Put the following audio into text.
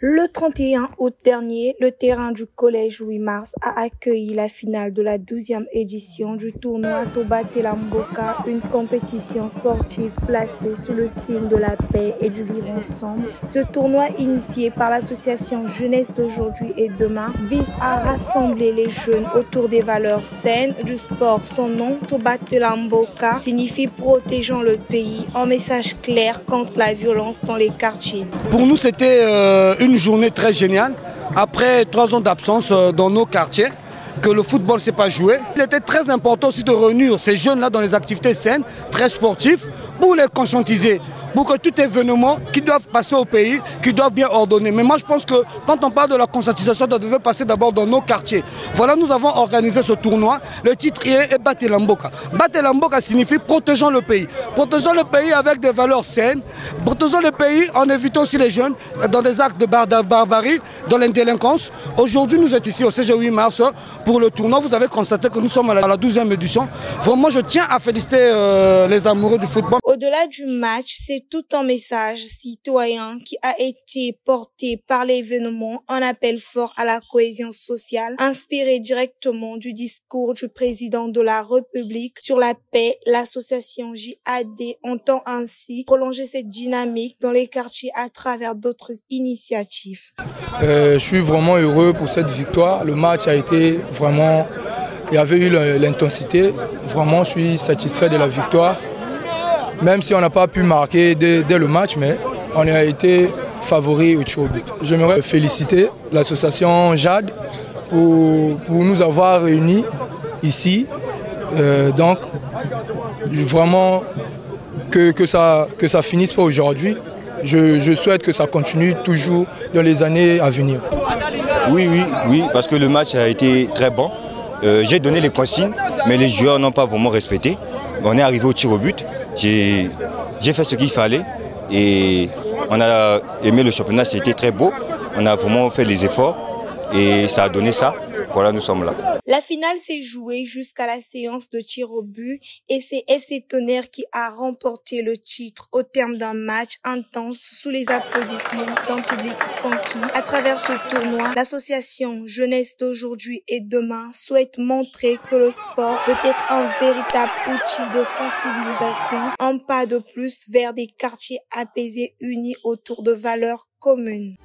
Le 31 août dernier, le terrain du collège Louis Mars a accueilli la finale de la 12e édition du tournoi Toba Telamboka, une compétition sportive placée sous le signe de la paix et du vivre ensemble. Ce tournoi, initié par l'association Jeunesse d'aujourd'hui et demain, vise à rassembler les jeunes autour des valeurs saines du sport. Son nom, Toba Telamboka, signifie protégeant le pays, un message clair contre la violence dans les quartiers. Pour nous, c'était une journée très géniale. Après 3 ans d'absence dans nos quartiers, que le football ne s'est pas joué. Il était très important aussi de réunir ces jeunes-là dans les activités saines, très sportives, pour les conscientiser, pour que tout événement qui doivent passer au pays, qui doivent bien ordonner. Mais moi je pense que quand on parle de la conscientisation, ça devait passer d'abord dans nos quartiers. Voilà, nous avons organisé ce tournoi. Le titre est Batelamboka. Batelamboka signifie protégeant le pays. Protégeant le pays avec des valeurs saines. Protégeant le pays en évitant aussi les jeunes dans des actes de barbarie, dans la délinquance. Aujourd'hui, nous sommes ici au CG 8 mars pour le tournoi. Vous avez constaté que nous sommes à la 12e édition. Vraiment, je tiens à féliciter les amoureux du football. Au-delà du match, c'est tout un message citoyen qui a été porté par l'événement, un appel fort à la cohésion sociale, inspiré directement du discours du président de la République sur la paix. L'association JAD entend ainsi prolonger cette dynamique dans les quartiers à travers d'autres initiatives. Je suis vraiment heureux pour cette victoire. Le match a été vraiment... Il y avait eu l'intensité. Vraiment, je suis satisfait de la victoire. Même si on n'a pas pu marquer dès le match, mais on a été favori au tir au but. J'aimerais féliciter l'association JAD pour nous avoir réunis ici. Donc, vraiment, que ça finisse pas aujourd'hui. Je souhaite que ça continue toujours dans les années à venir. Oui, parce que le match a été très bon. J'ai donné les consignes, mais les joueurs n'ont pas vraiment respecté. On est arrivé au tir au but. J'ai fait ce qu'il fallait et on a aimé le championnat, c'était très beau. On a vraiment fait les efforts et ça a donné ça. Voilà, nous sommes là. La finale s'est jouée jusqu'à la séance de tir au but et c'est FC Tonnerre qui a remporté le titre au terme d'un match intense sous les applaudissements d'un public conquis. À travers ce tournoi, l'association Jeunesse d'aujourd'hui et demain souhaite montrer que le sport peut être un véritable outil de sensibilisation, un pas de plus vers des quartiers apaisés unis autour de valeurs communes.